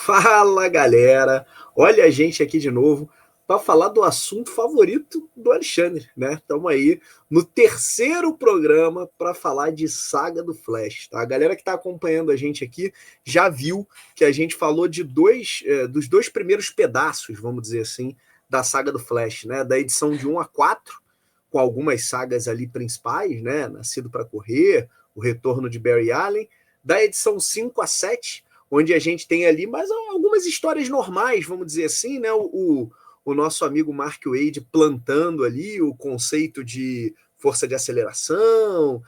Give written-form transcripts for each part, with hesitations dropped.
Fala, galera! Olha a gente aqui de novo para falar do assunto favorito do Alexandre, né? Estamos aí no terceiro programa para falar de Saga do Flash, tá? A galera que está acompanhando a gente aqui já viu que a gente falou de dos dois primeiros pedaços, vamos dizer assim, da Saga do Flash, né? Da edição de 1 a 4, com algumas sagas ali principais, né? Nascido para Correr, o retorno de Barry Allen, da edição 5 a 7, onde a gente tem ali mais algumas histórias normais, vamos dizer assim, né? O nosso amigo Mark Waid plantando ali o conceito de força de aceleração,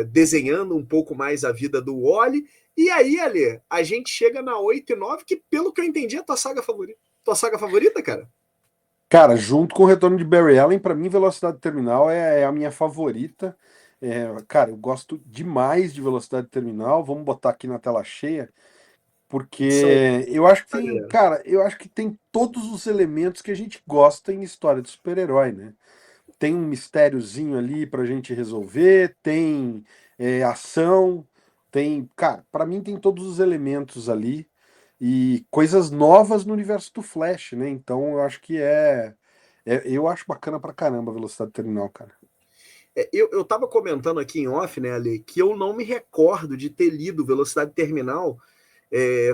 desenhando um pouco mais a vida do Wally. E aí, Ale, a gente chega na 8 e 9, que pelo que eu entendi é a tua saga favorita. Tua saga favorita, cara? Cara, junto com o retorno de Barry Allen, pra mim, Velocidade Terminal é a minha favorita. Cara, eu gosto demais de Velocidade Terminal. Vamos botar aqui na tela cheia, Edição, porque eu acho que tá, tem, galera? cara, eu acho que tem todos os elementos que a gente gosta em história de super-herói, né? Tem um mistériozinho ali pra gente resolver, tem ação, tem, cara, pra mim tem todos os elementos ali e coisas novas no universo do Flash, né? Então eu acho que eu acho bacana pra caramba a Velocidade Terminal, cara. Eu tava comentando aqui em off, né, Ale, que eu não me recordo de ter lido Velocidade Terminal,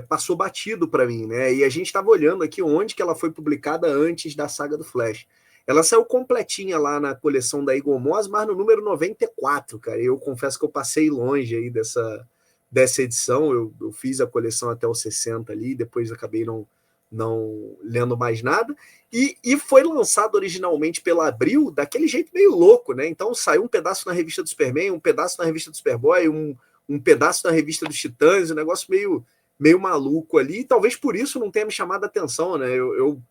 passou batido para mim, né? E a gente estava olhando aqui onde que ela foi publicada antes da saga do Flash. Ela saiu completinha lá na coleção da Eagle Moss, mas no número 94, cara. Eu confesso que eu passei longe aí dessa edição. Eu fiz a coleção até o 60 ali, depois acabei não lendo mais nada. E foi lançado originalmente pela Abril daquele jeito meio louco, né? Então saiu um pedaço na revista do Superman, um pedaço na revista do Superboy, um pedaço na revista dos Titãs, um negócio meio maluco ali, e talvez por isso não tenha me chamado a atenção, né? Eu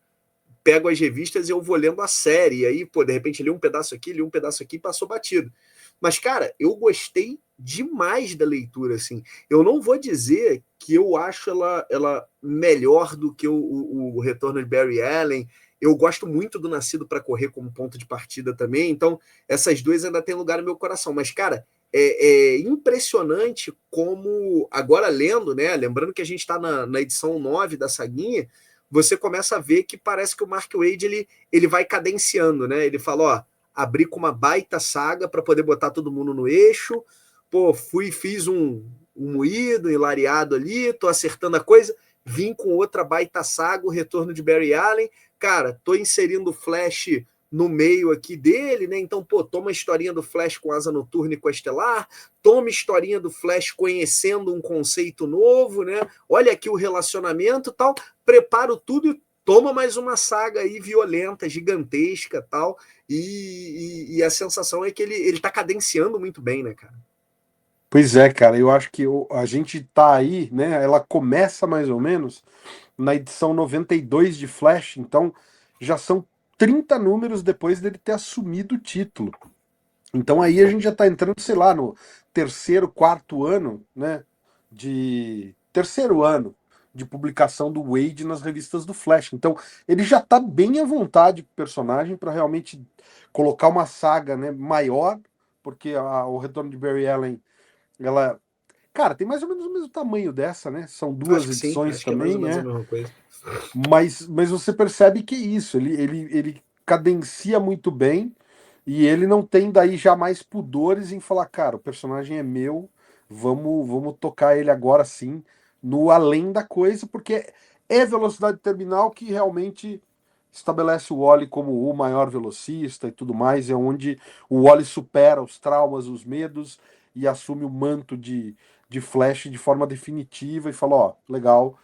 pego as revistas e eu vou lendo a série, e aí, pô, de repente li um pedaço aqui, li um pedaço aqui e passou batido. Mas, cara, eu gostei demais da leitura, assim. Eu não vou dizer que eu acho ela melhor do que o retorno de Barry Allen. Eu gosto muito do Nascido para Correr como ponto de partida também, então essas duas ainda têm lugar no meu coração. Mas, cara, é impressionante como, agora lendo, né? Lembrando que a gente está na edição 9 da Saguinha, você começa a ver que parece que o Mark Waid ele vai cadenciando, né? Ele fala, ó, abri com uma baita saga para poder botar todo mundo no eixo, pô, fiz um moído, hilariado ali, tô acertando a coisa, vim com outra baita saga, o retorno de Barry Allen, cara, tô inserindo o Flash no meio aqui dele, né? Então, pô, toma a historinha do Flash com Asa Noturna e com a Estelar, toma a historinha do Flash conhecendo um conceito novo, né? Olha aqui o relacionamento e tal, preparo tudo e toma mais uma saga aí violenta, gigantesca tal, e a sensação é que ele tá cadenciando muito bem, né, cara? Pois é, cara, eu acho que a gente tá aí, né? Ela começa mais ou menos na edição 92 de Flash, então já são 30 números depois dele ter assumido o título. Então aí a gente já está entrando, sei lá, no terceiro, quarto ano, né? De terceiro ano de publicação do Wade nas revistas do Flash. Então ele já está bem à vontade com o personagem para realmente colocar uma saga, né, maior, porque o retorno de Barry Allen, ela, cara, tem mais ou menos o mesmo tamanho dessa, né? São Acho duas que sim, edições acho que é mais ou também, menos a é. mesma coisa. Mas você percebe que é isso, ele cadencia muito bem e ele não tem daí jamais pudores em falar, cara, o personagem é meu, vamos tocar ele agora sim, no além da coisa, porque é velocidade terminal que realmente estabelece o Wally como o maior velocista e tudo mais, é onde o Wally supera os traumas, os medos e assume o manto de Flash de forma definitiva e fala, ó, legal,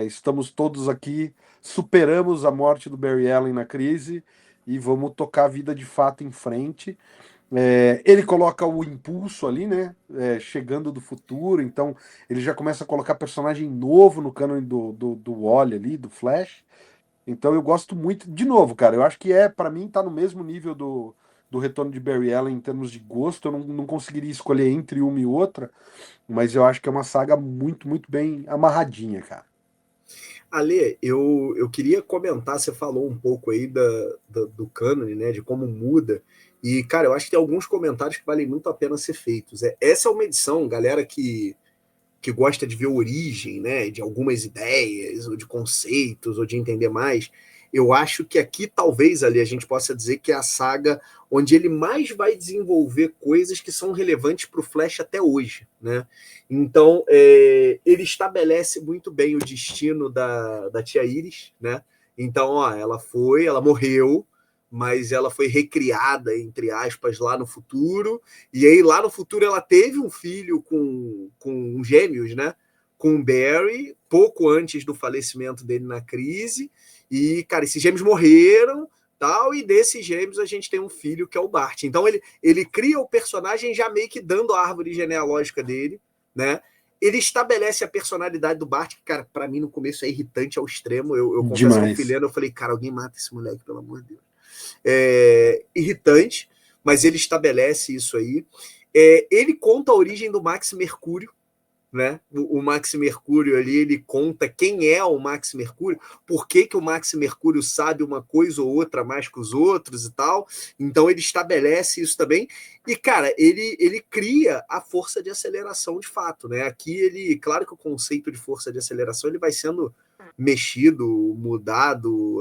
estamos todos aqui, superamos a morte do Barry Allen na crise e vamos tocar a vida de fato em frente. Ele coloca o impulso ali, né? Chegando do futuro, então ele já começa a colocar personagem novo no cânone do Wally ali, do Flash. Então eu gosto muito, de novo, cara, eu acho que para mim, tá no mesmo nível do retorno de Barry Allen em termos de gosto. Eu não conseguiria escolher entre uma e outra, mas eu acho que é uma saga muito, muito bem amarradinha, cara. Ale, eu queria comentar, você falou um pouco aí do cânone, né, de como muda, e, cara, eu acho que tem alguns comentários que valem muito a pena ser feitos. Essa é uma edição, galera, que que gosta de ver a origem, né, de algumas ideias, ou de conceitos, ou de entender mais, eu acho que aqui talvez ali a gente possa dizer que é a saga onde ele mais vai desenvolver coisas que são relevantes para o Flash até hoje, né? Então ele estabelece muito bem o destino da tia Iris, né? Então, ó, ela morreu, mas ela foi recriada, entre aspas, lá no futuro, e aí lá no futuro ela teve um filho com gêmeos, né? Com o Barry, pouco antes do falecimento dele na crise, e, cara, esses gêmeos morreram, tal, e desses gêmeos a gente tem um filho que é o Bart. Então ele cria o personagem já meio que dando a árvore genealógica dele, né? Ele estabelece a personalidade do Bart, que, cara, pra mim no começo é irritante ao extremo. Eu confesso que eu fui Demais. lendo, eu falei, cara, alguém mata esse moleque, pelo amor de Deus. Irritante, mas ele estabelece isso aí. Ele conta a origem do Max Mercúrio, né? O Max Mercúrio ali, ele conta quem é o Max Mercúrio, por que o Max Mercúrio sabe uma coisa ou outra mais que os outros e tal. Então ele estabelece isso também. E, cara, ele cria a força de aceleração de fato, né? Aqui claro que o conceito de força de aceleração ele vai sendo mexido, mudado,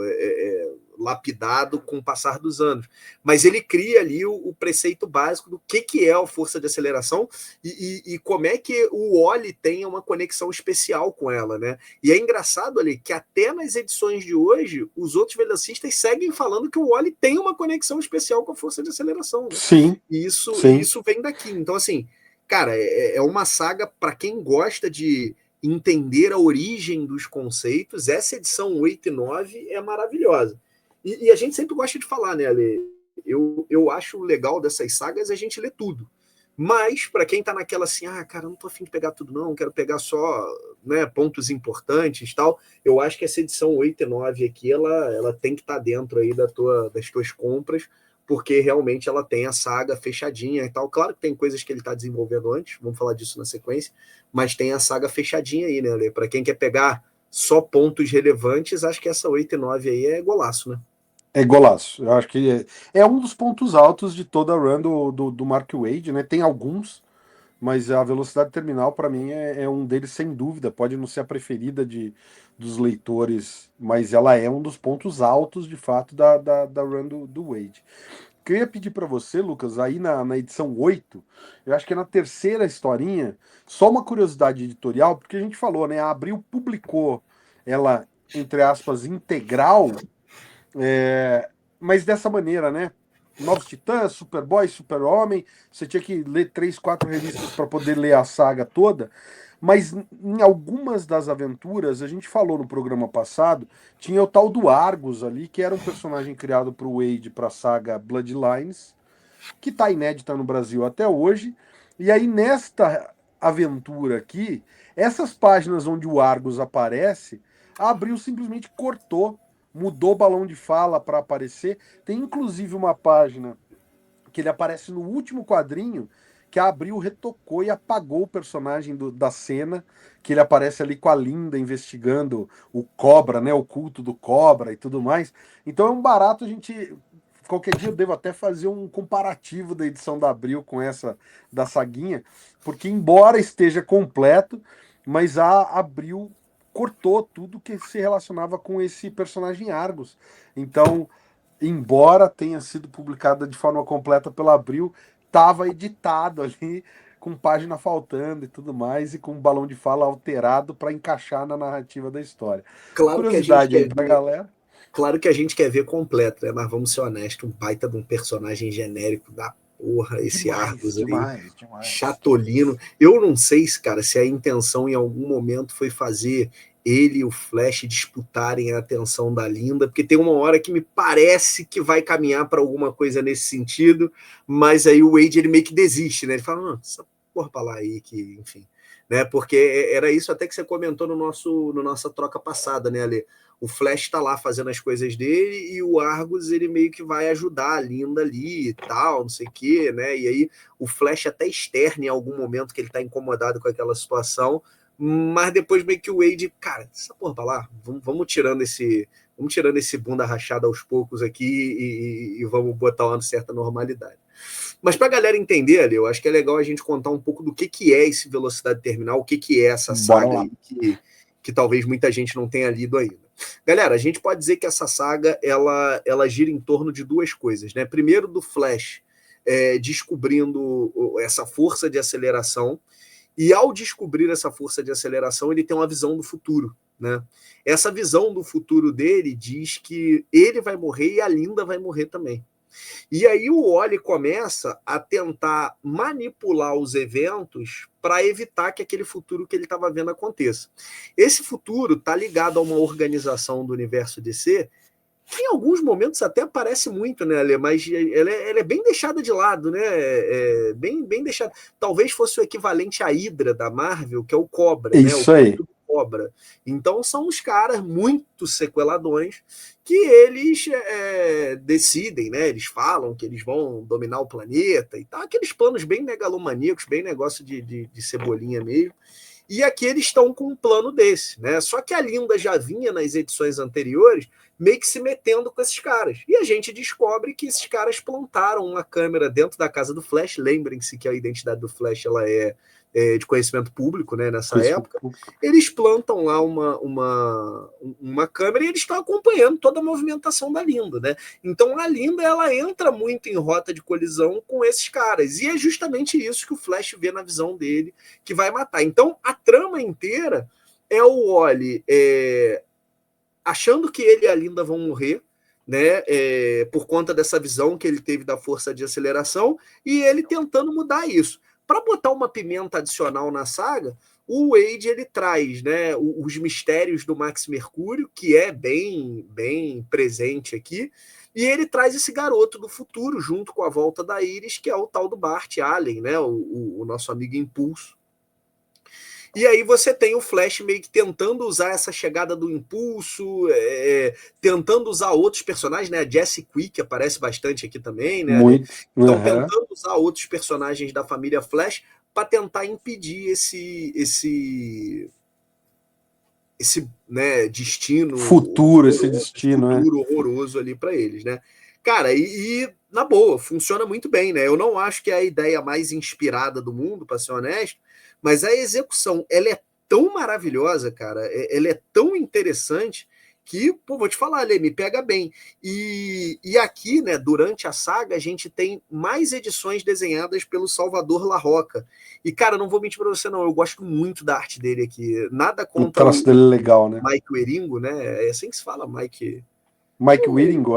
lapidado com o passar dos anos. Mas ele cria ali o preceito básico do que é a força de aceleração e como é que o Wally tem uma conexão especial com ela, né? E é engraçado ali que até nas edições de hoje, os outros velocistas seguem falando que o Wally tem uma conexão especial com a força de aceleração, né? Sim, E isso, sim. isso vem daqui. Então, assim, cara, é uma saga para quem gosta de entender a origem dos conceitos. Essa edição 8 e 9 é maravilhosa. E a gente sempre gosta de falar, né, Ale? Eu acho legal dessas sagas a gente ler tudo. Mas, para quem tá naquela assim, cara, não tô afim de pegar tudo, não, quero pegar só, né, pontos importantes e tal, eu acho que essa edição 8 e 9 aqui, ela tem que estar tá dentro aí das tuas compras, porque realmente ela tem a saga fechadinha e tal. Claro que tem coisas que ele tá desenvolvendo antes, vamos falar disso na sequência, mas tem a saga fechadinha aí, né, Ale? Para quem quer pegar só pontos relevantes, acho que essa 8 e 9 aí é golaço, né? É golaço. Eu acho que é um dos pontos altos de toda a run do Mark Waid, né? Tem alguns, mas a velocidade terminal, para mim, é um deles sem dúvida. Pode não ser a preferida dos leitores, mas ela é um dos pontos altos, de fato, da run do Wade. O que eu ia pedir para você, Lucas, aí na edição 8, eu acho que é na terceira historinha, só uma curiosidade editorial, porque a gente falou, né? A Abril publicou ela, entre aspas, integral, mas dessa maneira, né? Novos Titãs, Superboy, Super-Homem, você tinha que ler 3, 4 revistas para poder ler a saga toda. Mas em algumas das aventuras, a gente falou no programa passado, tinha o tal do Argus ali, que era um personagem criado para o Wade para a saga Bloodlines, que está inédita no Brasil até hoje. E aí, nesta aventura aqui, essas páginas onde o Argus aparece, a Abril simplesmente cortou, mudou o balão de fala para aparecer. Tem inclusive uma página que ele aparece no último quadrinho, que a Abril retocou e apagou o personagem da cena, que ele aparece ali com a Linda investigando o Cobra, né, o culto do Cobra e tudo mais. Então é um barato a gente. Qualquer dia eu devo até fazer um comparativo da edição da Abril com essa da Saguinha, porque embora esteja completo, mas a Abril cortou tudo que se relacionava com esse personagem Argus. Então, embora tenha sido publicada de forma completa pela Abril, estava editado ali, com página faltando e tudo mais, e com um balão de fala alterado para encaixar na narrativa da história. Claro que a gente Curiosidade aí quer pra ver, galera. claro que a gente quer ver completo, né? Mas vamos ser honestos, um baita de um personagem genérico da porra, esse Demais, Argus aí, demais, demais. chatolino. Eu não sei, cara, se a intenção em algum momento foi fazer ele e o Flash disputarem a atenção da Linda, porque tem uma hora que me parece que vai caminhar para alguma coisa nesse sentido, mas aí o Wade ele meio que desiste, né? Ele fala, essa porra pra lá aí, que, enfim. Né? Porque era isso até que você comentou no nossa troca passada, né, Ale? O Flash está lá fazendo as coisas dele e o Argus ele meio que vai ajudar a Linda ali e tal, não sei o quê, né? E aí o Flash até externa em algum momento que ele está incomodado com aquela situação, mas depois meio que o Wade, cara, essa porra pra lá, vamos tirando esse bunda rachada aos poucos aqui e vamos botar uma certa normalidade. Mas para a galera entender, ali, eu acho que é legal a gente contar um pouco do que é esse Velocidade Terminal, o que é essa saga aí que talvez muita gente não tenha lido ainda. Galera, a gente pode dizer que essa saga ela gira em torno de duas coisas, né? Primeiro, do Flash descobrindo essa força de aceleração, e ao descobrir essa força de aceleração, ele tem uma visão do futuro, né? Essa visão do futuro dele diz que ele vai morrer e a Linda vai morrer também. E aí o Wally começa a tentar manipular os eventos para evitar que aquele futuro que ele estava vendo aconteça. Esse futuro está ligado a uma organização do universo DC que em alguns momentos até parece muito, né, Ale? Mas ela é bem deixada de lado, né? Bem deixada. Talvez fosse o equivalente à Hydra da Marvel, que é o Cobra, né? Isso aí. Cobra. Então são os caras muito sequeladões que eles decidem, né? Eles falam que eles vão dominar o planeta e tal. Aqueles planos bem megalomaníacos, bem negócio de cebolinha mesmo. E aqui eles estão com um plano desse, né? Só que a Linda já vinha nas edições anteriores meio que se metendo com esses caras. E a gente descobre que esses caras plantaram uma câmera dentro da casa do Flash. Lembrem-se que a identidade do Flash ela é de conhecimento público, né? Nessa época. Eles plantam lá uma câmera e eles estão acompanhando toda a movimentação da Linda, né? Então a Linda ela entra muito em rota de colisão com esses caras. E é justamente isso que o Flash vê na visão dele que vai matar. Então a trama inteira é o Wally achando que ele e a Linda vão morrer, né, por conta dessa visão que ele teve da força de aceleração, e ele tentando mudar isso. Para botar uma pimenta adicional na saga, o Wade ele traz, né, os mistérios do Max Mercúrio, que é bem presente aqui, e ele traz esse garoto do futuro junto com a volta da Iris, que é o tal do Bart Allen, né, o nosso amigo Impulso. E aí você tem o Flash meio que tentando usar essa chegada do Impulso, tentando usar outros personagens, né? A Jessie Quick aparece bastante aqui também, né? Muito. Então, tentando usar outros personagens da família Flash para tentar impedir esse né, destino futuro, esse destino, futuro horroroso ali para eles, né? Cara, e na boa, funciona muito bem, né? Eu não acho que é a ideia mais inspirada do mundo, para ser honesto, mas a execução, ela é tão maravilhosa, cara, ela é tão interessante que, pô, vou te falar, Lê, me pega bem. E aqui, né, durante a saga, a gente tem mais edições desenhadas pelo Salvador Larroca. E, cara, não vou mentir pra você, não, eu gosto muito da arte dele aqui. Nada contra o traço dele é legal, né? Mike Wieringo, né? É assim que se fala, Mike Wieringo,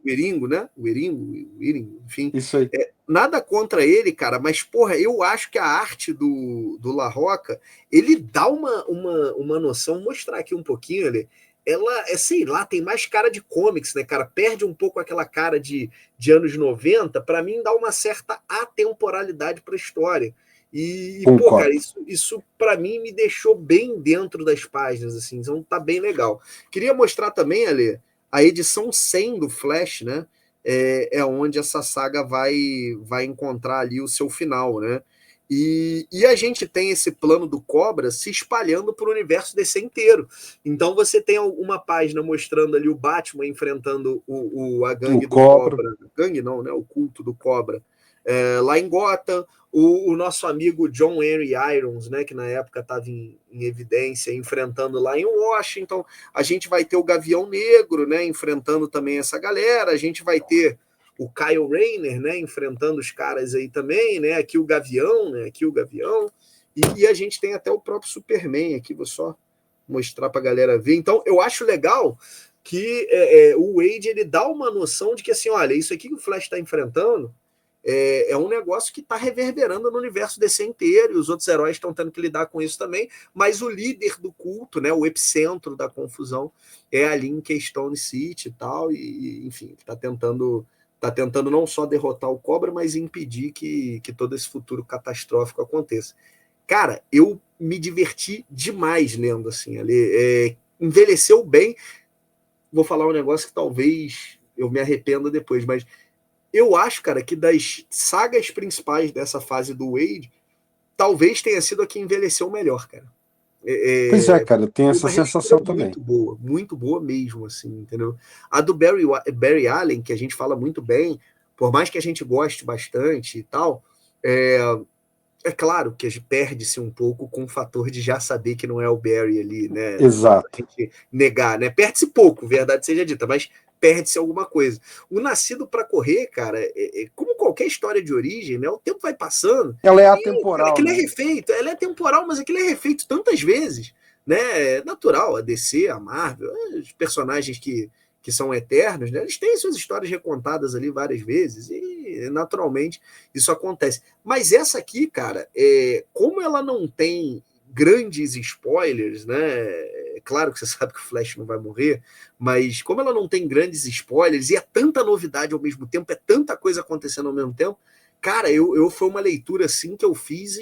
Wieringo, né? Wieringo, enfim. Isso aí. Nada contra ele, cara, mas, porra, eu acho que a arte do Larroca, ele dá uma noção, vou mostrar aqui um pouquinho, ela sei lá, tem mais cara de comics, né, cara? Perde um pouco aquela cara de anos 90, para mim dá uma certa atemporalidade para a história. E pô, cara, isso para mim me deixou bem dentro das páginas, assim, então tá bem legal. Queria mostrar também, Ale, a edição 100 do Flash, né? É onde essa saga vai encontrar ali o seu final, né? E a gente tem esse plano do Cobra se espalhando para o universo DC inteiro. Então você tem uma página mostrando ali o Batman enfrentando a gangue do Cobra. Gangue não, né? O culto do Cobra. Lá em Gotham, o nosso amigo John Henry Irons, né, que na época estava em evidência, enfrentando lá em Washington. A gente vai ter o Gavião Negro, né, enfrentando também essa galera. A gente vai ter o Kyle Rayner, né, enfrentando os caras aí também, né? Aqui o Gavião, né? Aqui o Gavião. E a gente tem até o próprio Superman aqui, vou só mostrar para a galera ver. Então, eu acho legal que o Wade ele dá uma noção de que, assim, olha, isso aqui que o Flash está enfrentando é um negócio que está reverberando no universo DC inteiro, e os outros heróis estão tendo que lidar com isso também, mas o líder do culto, né, o epicentro da confusão, é ali em Keystone City e tal, e enfim, está tentando não só derrotar o Cobra, mas impedir que todo esse futuro catastrófico aconteça. Cara, eu me diverti demais lendo, assim, ali, envelheceu bem. Vou falar um negócio que talvez eu me arrependa depois, mas eu acho, cara, que das sagas principais dessa fase do Wade, talvez tenha sido a que envelheceu melhor, cara. Pois é, cara, eu tenho essa sensação também. Muito boa mesmo, assim, entendeu? A do Barry Allen, que a gente fala muito bem, por mais que a gente goste bastante e tal, é claro que perde-se um pouco com o fator de já saber que não é o Barry ali, né? Não dá pra Exato. gente negar, né? Perde-se pouco, verdade seja dita, mas perde-se alguma coisa. O Nascido para Correr, cara, como qualquer história de origem, né? O tempo vai passando Ela é e cara, atemporal, aquilo é né? refeito, ela é temporal, mas aquilo é refeito tantas vezes, né? É natural, a DC, a Marvel, os personagens que são eternos, né? Eles têm suas histórias recontadas ali várias vezes e naturalmente isso acontece. Mas essa aqui, cara, como ela não tem grandes spoilers, né? É claro que você sabe que o Flash não vai morrer, mas como ela não tem grandes spoilers e é tanta novidade ao mesmo tempo, é tanta coisa acontecendo ao mesmo tempo, cara, foi uma leitura assim que eu fiz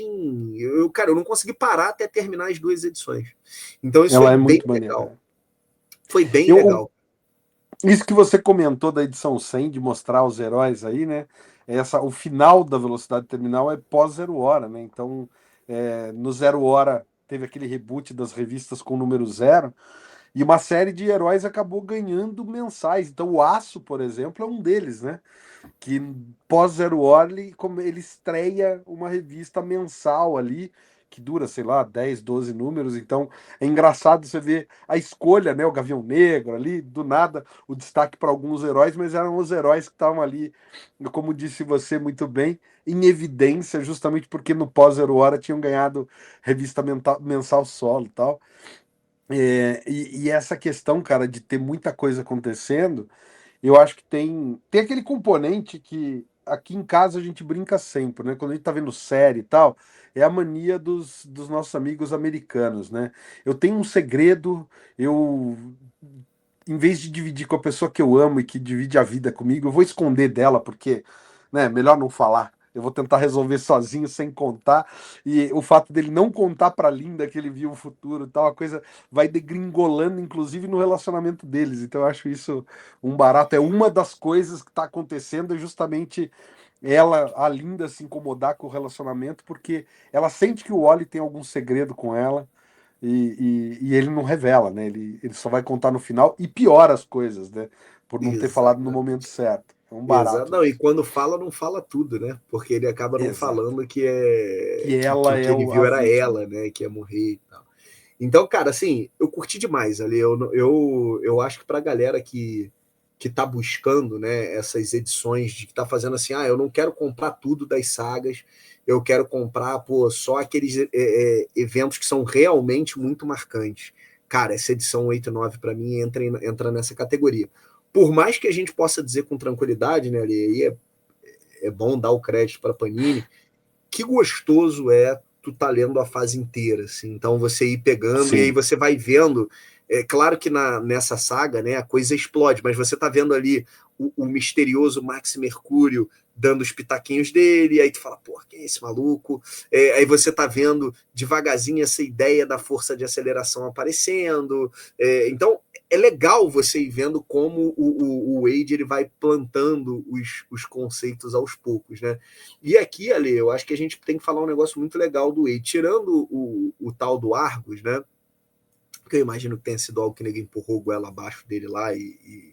cara, eu não consegui parar até terminar as duas edições. Então isso foi Ela é bem muito legal. maneira. Foi bem Eu, legal. isso que você comentou da edição 100, de mostrar os heróis aí, né? O final da Velocidade Terminal é pós Zero Hora, né? Então, no Zero Hora teve aquele reboot das revistas com o número zero, e uma série de heróis acabou ganhando mensais. Então, o Aço, por exemplo, é um deles, né? Que pós Zero Hora ele estreia uma revista mensal ali, que dura, sei lá, 10 12 números. Então é engraçado você ver a escolha, né? O Gavião Negro ali, do nada, o destaque para alguns heróis, mas eram os heróis que estavam ali, como disse você muito bem, em evidência, justamente porque no pós Zero Hora tinham ganhado revista mensal solo e tal. E essa questão, cara, de ter muita coisa acontecendo, eu acho que tem aquele componente que aqui em casa a gente brinca sempre, né? Quando a gente tá vendo série e tal, é a mania dos nossos amigos americanos, né? Eu tenho um segredo, eu, em vez de dividir com a pessoa que eu amo e que divide a vida comigo, eu vou esconder dela, porque, né, melhor não falar. Eu vou tentar resolver sozinho, sem contar. E o fato dele não contar pra Linda que ele viu o futuro e tal, a coisa vai degringolando, inclusive no relacionamento deles. Então eu acho isso um barato. É uma das coisas que tá acontecendo, é justamente ela, a Linda, se incomodar com o relacionamento, porque ela sente que o Wally tem algum segredo com ela. E ele não revela, né? Ele só vai contar no final e piora as coisas, né? Por não ter falado no momento Exatamente. certo. É um Exato. barato Não, e isso. quando fala, não fala tudo, né? Porque ele acaba não Exato. falando Que que ela o que é ele a viu era vítima. ela, né? Que ia morrer e tal. Então, cara, assim, eu curti demais ali. Eu acho que pra galera que tá buscando, né, essas edições, de que tá fazendo assim, eu não quero comprar tudo das sagas, eu quero comprar, pô, só aqueles eventos que são realmente muito marcantes. Cara, essa edição 8 e 9 para mim entra nessa categoria. Por mais que a gente possa dizer com tranquilidade, né, ali, aí é bom dar o crédito para Panini, que gostoso é tu tá lendo a fase inteira, assim. Então você ir pegando e aí Sim. você vai vendo. É claro que nessa saga, né, a coisa explode, mas você tá vendo ali o misterioso Max Mercúrio dando os pitaquinhos dele, e aí tu fala, pô, quem é esse maluco? Aí você tá vendo devagarzinho essa ideia da força de aceleração aparecendo. Então é legal você ir vendo como o Wade ele vai plantando os conceitos aos poucos, né? E aqui, Ale, eu acho que a gente tem que falar um negócio muito legal do Wade. Tirando o tal do Argus, né? Que eu imagino que tenha sido algo que ninguém empurrou o goela abaixo dele lá e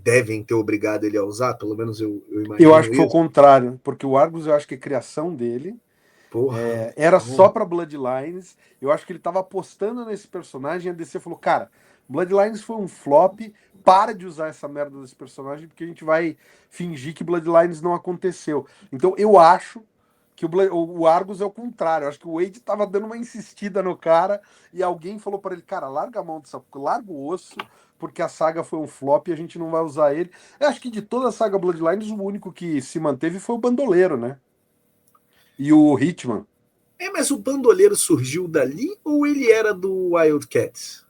devem ter obrigado ele a usar, pelo menos eu Eu acho imagino que foi o isso. contrário, porque o Argus eu acho que é criação dele. Porra, Era só então, pra Bloodlines. Eu acho que ele tava apostando nesse personagem. A DC falou: cara, Bloodlines foi um flop. Para de usar essa merda desse personagem, porque a gente vai fingir que Bloodlines não aconteceu. Então eu acho que o Argus é o contrário. Eu acho que o Wade tava dando uma insistida no cara e alguém falou para ele: cara, larga a mão dessa, larga o osso, porque a saga foi um flop e a gente não vai usar ele. Eu acho que de toda a saga Bloodlines, o único que se manteve foi o Bandoleiro, né? E o Hitman. mas o bandoleiro surgiu dali ou ele era do Wildcats?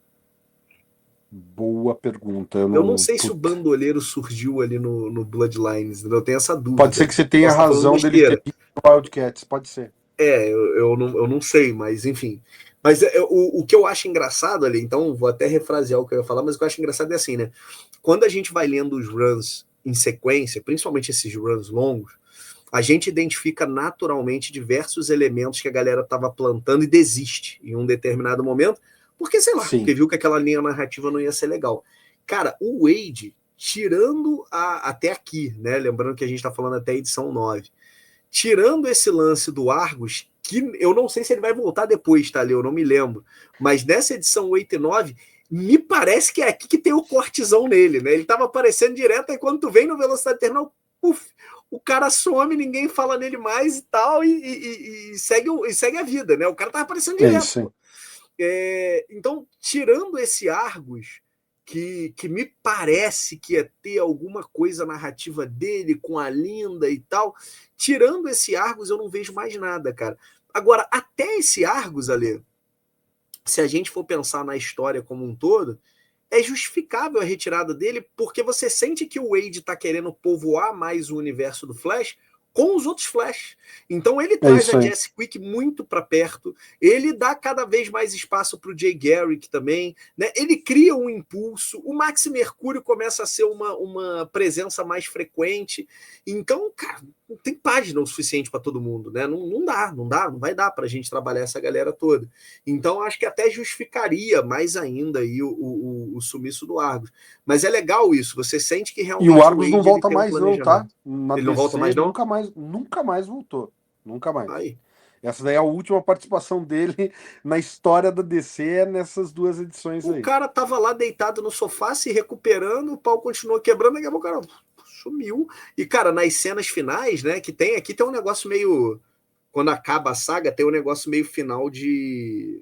Boa pergunta. Eu Eu não não. sei se o Puta. bandoleiro surgiu ali no Bloodlines, eu tenho essa Pode dúvida. ser que você tenha Posso estar falando razão dele ter besteira. vindo do Wildcats, pode ser. Eu não sei, mas enfim. Mas o que eu acho engraçado ali, então vou até refrasear o que eu ia falar, mas o que eu acho engraçado é assim, né? Quando a gente vai lendo os runs em sequência, principalmente esses runs longos, a gente identifica naturalmente diversos elementos que a galera estava plantando e desiste em um determinado momento, porque sei lá, porque Sim. viu que aquela linha narrativa não ia ser legal. Cara, o Wade tirando até aqui, né? Lembrando que a gente está falando até a edição 9. Tirando esse lance do Argus, que eu não sei se ele vai voltar depois, tá, Leo? Eu não me lembro. Mas nessa edição 8 e 9, me parece que é aqui que tem o cortezão nele, né? Ele tava aparecendo direto, aí quando tu vem no Velocidade Terminal, puf, o cara some, ninguém fala nele mais e tal, e segue a vida, né? O cara tava aparecendo É direto. isso, hein? Então, tirando esse Argus, que me parece que ia ter alguma coisa narrativa dele com a Linda e tal, tirando esse Argus, eu não vejo mais nada, cara. Agora, até esse Argus, Ale, se a gente for pensar na história como um todo, é justificável a retirada dele, porque você sente que o Wade está querendo povoar mais o universo do Flash com os outros Flash. Então ele É traz isso a aí. Jessica Quick muito para perto, ele dá cada vez mais espaço para o Jay Garrick também, né? Ele cria um impulso, o Max Mercúrio começa a ser uma presença mais frequente. Então, cara, não tem página o suficiente para todo mundo, né? Não vai dar para a gente trabalhar essa galera toda. Então, acho que até justificaria mais ainda aí o sumiço do Argus. Mas é legal isso, você sente que E o realmente o Argus não Wade ele volta tem um mais, não, tá? planejamento. Na Ele não volta DC mais, ele não? nunca mais voltou. Nunca mais. Aí. Essa daí é a última participação dele na história da DC, é nessas duas edições O aí. cara tava lá deitado no sofá, se recuperando, o pau continuou quebrando, daqui a pouco o cara sumiu. E, cara, nas cenas finais, né, que tem aqui, tem um negócio meio. Quando acaba a saga, tem um negócio meio final de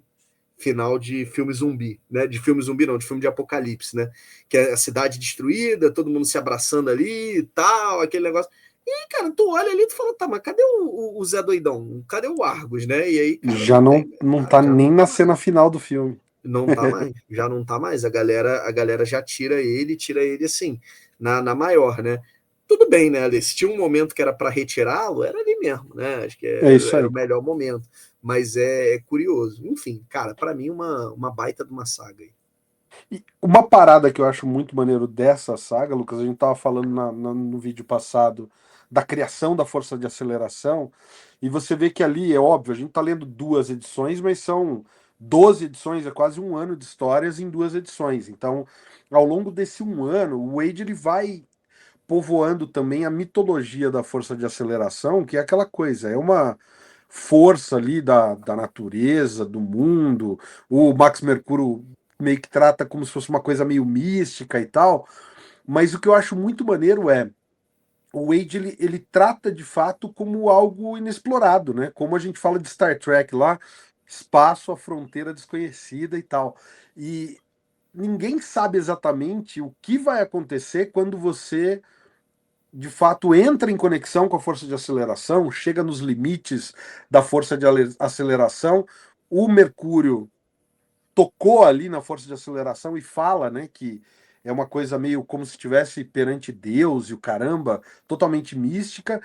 filme zumbi, né? De filme zumbi não, de filme de apocalipse, né? Que é a cidade destruída, todo mundo se abraçando ali e tal, aquele negócio. E, cara, tu olha ali e tu fala, tá, mas cadê o Zé Doidão? Cadê o Argus, né? E aí, cara, Já não tem, não cara, tá já não nem tá na mais. cena final do filme. Não tá mais, já não tá mais. A galera já tira ele assim, na maior, né? Tudo bem, né, Alice? Se tinha um momento que era para retirá-lo, era ali mesmo, né? Acho que É isso era o aí. melhor momento. Mas é curioso. Enfim, cara, para mim, uma baita de uma saga aí. E uma parada que eu acho muito maneiro dessa saga, Lucas, a gente tava falando no vídeo passado da criação da força de aceleração, e você vê que ali, é óbvio, a gente tá lendo duas edições, mas são 12 edições, é quase um ano de histórias em duas edições. Então, ao longo desse um ano, o Wade ele vai povoando também a mitologia da força de aceleração, que é aquela coisa, é uma força ali da natureza, do mundo. O Max Mercúrio meio que trata como se fosse uma coisa meio mística e tal, mas o que eu acho muito maneiro é o Wade ele trata de fato como algo inexplorado, né? Como a gente fala de Star Trek lá, espaço, a fronteira desconhecida e tal. E ninguém sabe exatamente o que vai acontecer quando você de fato entra em conexão com a força de aceleração, chega nos limites da força de aceleração. O Mercúrio tocou ali na força de aceleração e fala, né, que é uma coisa meio como se estivesse perante Deus e o caramba, totalmente mística.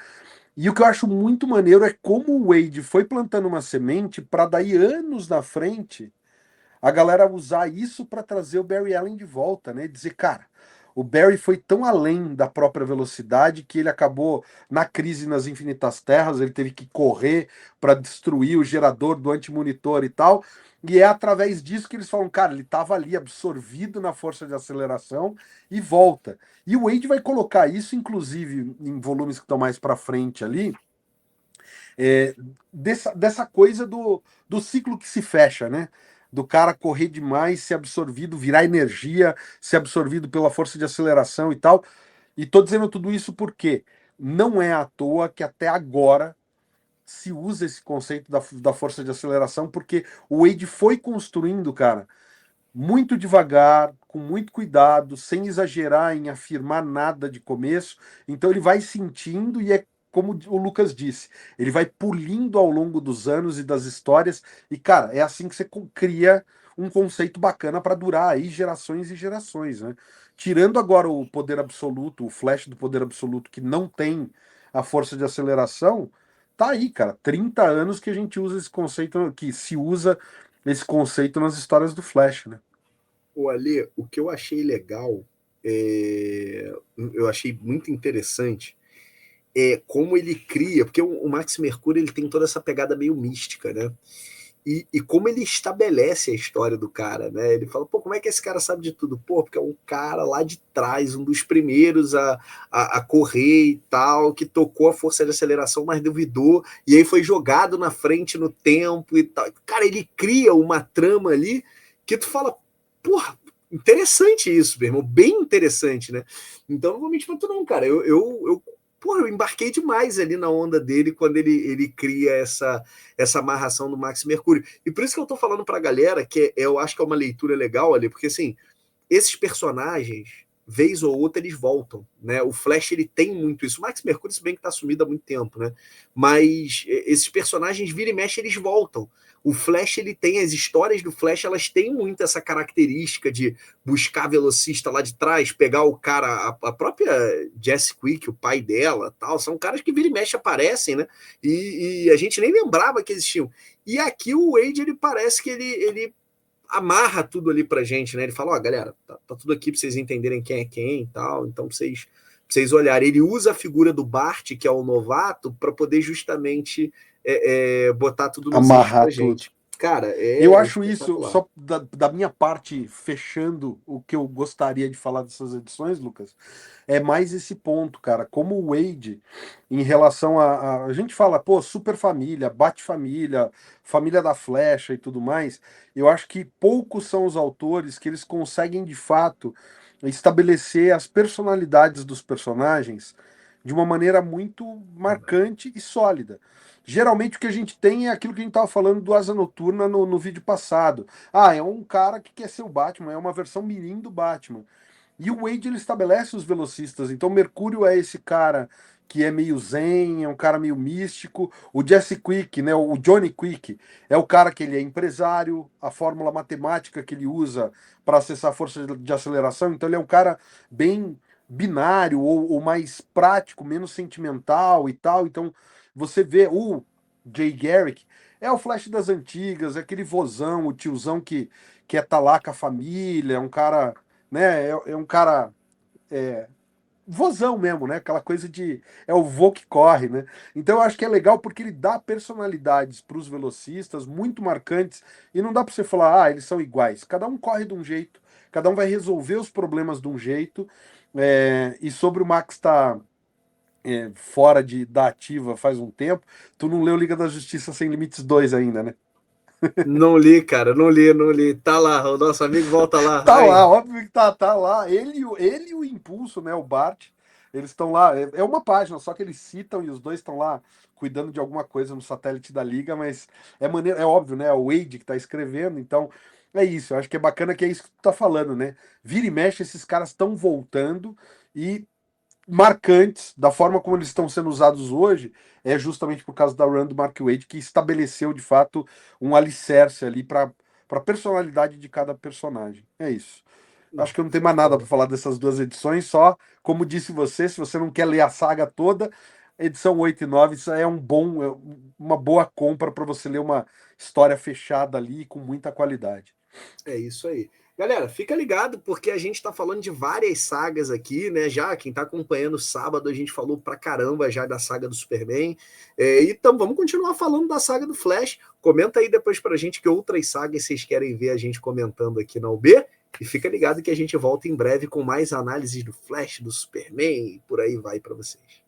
E o que eu acho muito maneiro é como o Wade foi plantando uma semente para daí anos na frente a galera usar isso para trazer o Barry Allen de volta, né? Dizer, cara, o Barry foi tão além da própria velocidade que ele acabou na crise nas Infinitas Terras, ele teve que correr para destruir o gerador do antimonitor e tal. E é através disso que eles falam, cara, ele estava ali absorvido na força de aceleração e volta. E o Wade vai colocar isso, inclusive, em volumes que estão mais para frente ali, é, dessa coisa do ciclo que se fecha, né? Do cara correr demais, ser absorvido, virar energia, ser absorvido pela força de aceleração e tal. E tô dizendo tudo isso porque não é à toa que até agora se usa esse conceito da força de aceleração, porque o Wade foi construindo, cara, muito devagar, com muito cuidado, sem exagerar em afirmar nada de começo. Então ele vai sentindo e é como o Lucas disse, ele vai pulindo ao longo dos anos e das histórias. E cara, é assim que você cria um conceito bacana para durar aí gerações e gerações, né? Tirando agora o poder absoluto, o Flash do poder absoluto que não tem a força de aceleração, tá aí, cara, 30 anos que a gente usa esse conceito, que se usa esse conceito nas histórias do Flash, né? O Ale, o que eu achei legal, eu achei muito interessante, é como ele cria, porque o Max Mercúrio ele tem toda essa pegada meio mística, né? e como ele estabelece a história do cara, né? Ele fala, pô, como é que esse cara sabe de tudo? Pô, porque é um cara lá de trás, um dos primeiros a correr e tal, que tocou a força de aceleração, mas duvidou, e aí foi jogado na frente no tempo e tal. Cara, ele cria uma trama ali que tu fala, porra, interessante isso, meu irmão, bem interessante, né? Então não vou mentir pra tu não, cara, porra, eu embarquei demais ali na onda dele quando ele cria essa amarração do Max Mercúrio. E por isso que eu tô falando pra galera que eu acho que é uma leitura legal ali, porque assim, esses personagens, vez ou outra, eles voltam, né? O Flash, ele tem muito isso. O Max Mercúrio, se bem que tá sumido há muito tempo, né? Mas esses personagens, vira e mexe, eles voltam. O Flash, ele tem, as histórias do Flash, elas têm muito essa característica de buscar velocista lá de trás, pegar o cara, a própria Jess Quick, o pai dela, tal, são caras que vira e mexe aparecem, né? E a gente nem lembrava que existiam. E aqui o Wade, ele parece que ele amarra tudo ali pra gente, né? Ele fala, ó, galera, tá tudo aqui pra vocês entenderem quem é quem e tal, então pra vocês olharem. Ele usa a figura do Bart, que é o novato, para poder justamente botar tudo nos eixos pra Amarrar tudo. gente. Cara, Eu é acho isso, espetacular. só da minha parte, fechando o que eu gostaria de falar dessas edições, Lucas, é mais esse ponto, cara. Como o Wade, em relação a gente fala, pô, super família, bate-família, família da flecha e tudo mais, eu acho que poucos são os autores que eles conseguem, de fato, estabelecer as personalidades dos personagens de uma maneira muito marcante e sólida. Geralmente o que a gente tem é aquilo que a gente estava falando do Asa Noturna no vídeo passado. Ah, é um cara que quer ser o Batman, é uma versão mirim do Batman. E o Wade ele estabelece os velocistas. Então Mercúrio é esse cara que é meio zen, é um cara meio místico. O Jesse Quick, né, o Johnny Quick, é o cara que ele é empresário, a fórmula matemática que ele usa para acessar a força de aceleração. Então ele é um cara bem binário ou mais prático, menos sentimental e tal. Então você vê o Jay Garrick é o Flash das antigas, é aquele vozão, o tiozão que quer estar lá com a família, é um cara, né? É um cara vozão mesmo, né? Aquela coisa de é o vô que corre, né? Então eu acho que é legal porque ele dá personalidades para os velocistas muito marcantes e não dá para você falar, ah, eles são iguais. Cada um corre de um jeito, cada um vai resolver os problemas de um jeito. E sobre o Max estar fora da ativa faz um tempo, tu não leu Liga da Justiça Sem Limites 2 ainda, né? Não li, cara, não li. Tá lá, o nosso amigo volta lá. Tá Ai, lá, óbvio que tá lá. Ele e o Impulso, né? O Bart, eles estão lá. É uma página, só que eles citam e os dois estão lá cuidando de alguma coisa no satélite da Liga, mas é maneiro, é óbvio, né? É o Wade que tá escrevendo, então é isso. Eu acho que é bacana que é isso que tu tá falando, né? Vira e mexe, esses caras estão voltando e marcantes da forma como eles estão sendo usados hoje é justamente por causa da run do Mark Waid que estabeleceu de fato um alicerce ali para a personalidade de cada personagem. É isso. Acho que eu não tenho mais nada para falar dessas duas edições, só como disse você, se você não quer ler a saga toda, edição 8 e 9 isso é uma boa compra para você ler uma história fechada ali com muita qualidade. é isso aí. Galera, fica ligado, porque a gente está falando de várias sagas aqui, né? Já quem está acompanhando sábado, a gente falou pra caramba já da saga do Superman. Então, vamos continuar falando da saga do Flash. Comenta aí depois pra gente que outras sagas vocês querem ver a gente comentando aqui na UB. E fica ligado que a gente volta em breve com mais análises do Flash, do Superman e por aí vai para vocês.